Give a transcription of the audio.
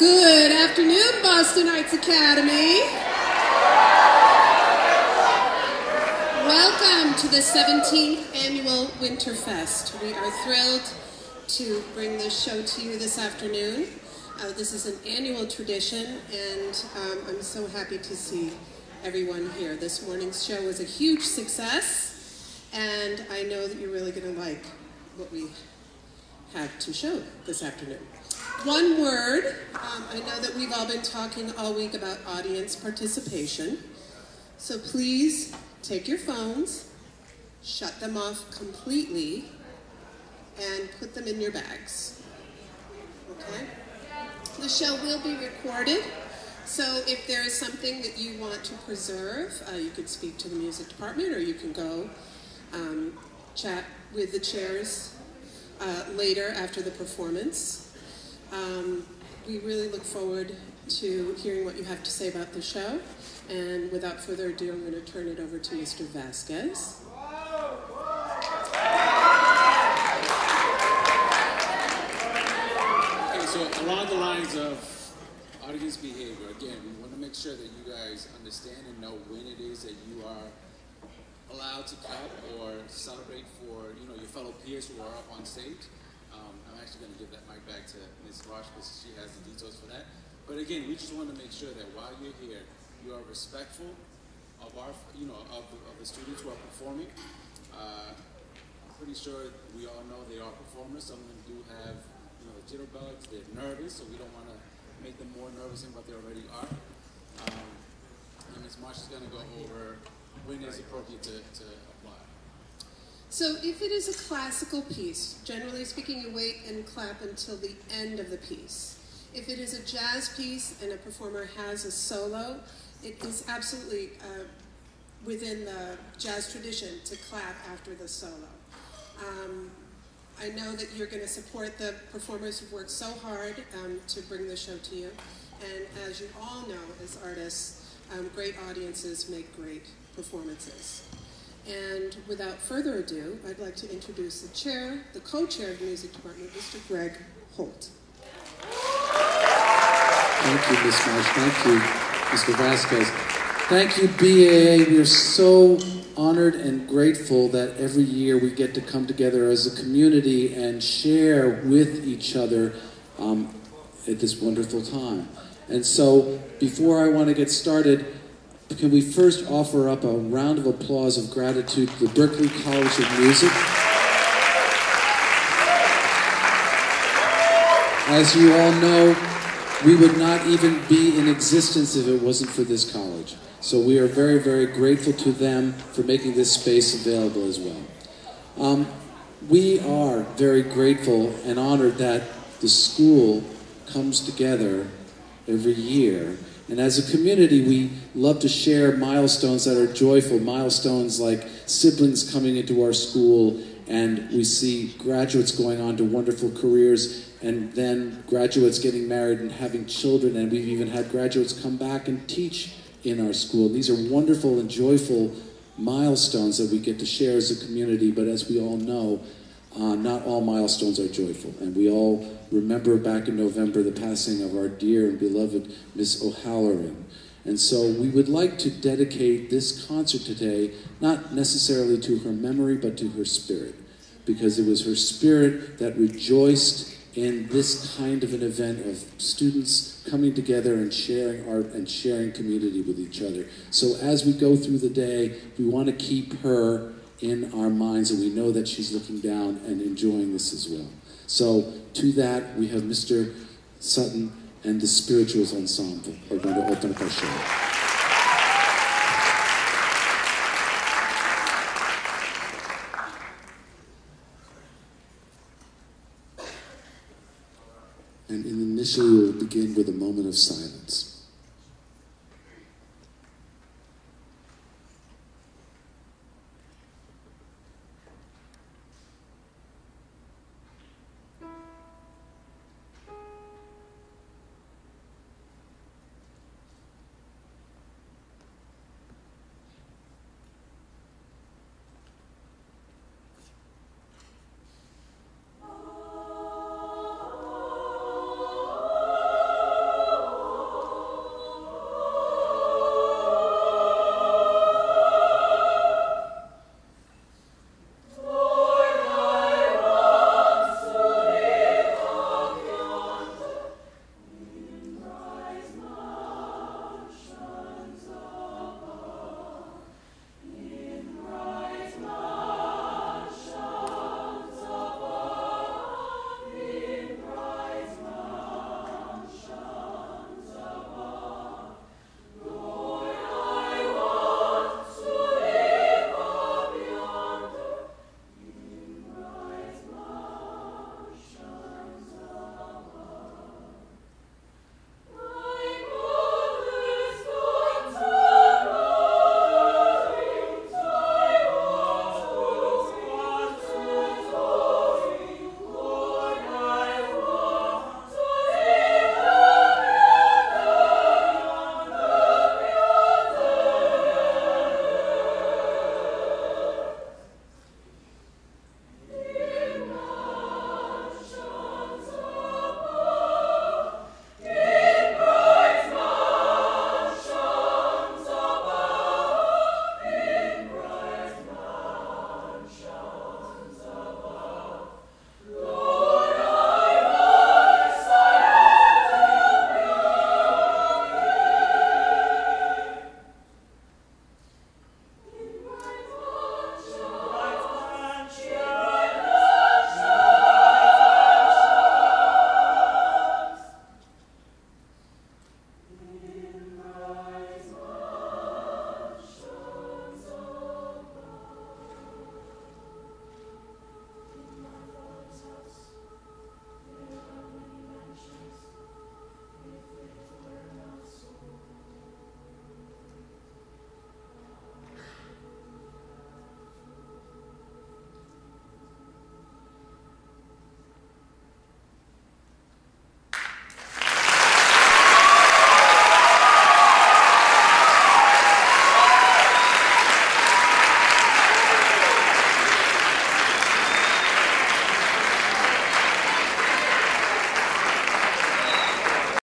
Good afternoon, Boston Arts Academy. Welcome to the 17th Annual Winterfest. We are thrilled to bring this show to you this afternoon. This is an annual tradition, and I'm so happy to see everyone here. This morning's show was a huge success, and I know that you're really going to like what we have to show this afternoon. One word, I know that we've all been talking all week about audience participation, so please take your phones, shut them off completely, and put them in your bags, okay? The show will be recorded, so if there is something that you want to preserve, you could speak to the music department, or you can go chat with the chairs later after the performance. We really look forward to hearing what you have to say about the show, and without further ado, I'm going to turn it over to Mr. Vasquez. Okay, so along the lines of audience behavior, again, we want to make sure that you guys understand and know when it is that you are allowed to clap or celebrate for, you know, your fellow peers who are up on stage. I'm actually going to give that mic back to Ms. Rosh because she has the details for that. But again, we just want to make sure that while you're here, you are respectful of our, you know, of the students who are performing. I'm pretty sure we all know they are performers. Some of them do have, you know, the jitterbugs. They're nervous, so we don't want to make them more nervous than what they already are. And Ms. Marsh is going to go over when it's appropriate to apply. So if it is a classical piece, generally speaking, you wait and clap until the end of the piece. If it is a jazz piece and a performer has a solo, it is absolutely within the jazz tradition to clap after the solo. I know that you're going to support the performers who've worked so hard to bring the show to you. And as you all know, as artists, great audiences make great performances. And without further ado, I'd like to introduce the chair, the co-chair of the music department, Mr. Greg Holt. Thank you, Ms. Marsh. Thank you, Mr. Vasquez. Thank you, BAA. We are so honored and grateful that every year we get to come together as a community and share with each other at this wonderful time. And so, before I want to get started, can we first offer up a round of applause of gratitude to the Berklee College of Music? As you all know, we would not even be in existence if it wasn't for this college. So we are very, very grateful to them for making this space available as well. We are very grateful and honored that the school comes together every year. And as a community, we love to share milestones that are joyful, milestones like siblings coming into our school, and we see graduates going on to wonderful careers, and then graduates getting married and having children, and we've even had graduates come back and teach in our school. These are wonderful and joyful milestones that we get to share as a community, but as we all know, not all milestones are joyful, and we all remember back in November the passing of our dear and beloved Miss O'Halloran. And so we would like to dedicate this concert today, not necessarily to her memory, but to her spirit, because it was her spirit that rejoiced in this kind of an event of students coming together and sharing art and sharing community with each other. So as we go through the day, we want to keep her in our minds, and we know that she's looking down and enjoying this as well. So to that, we have Mr. Sutton and the Spirituals Ensemble are going to open up our show. And initially we'll begin with a moment of silence.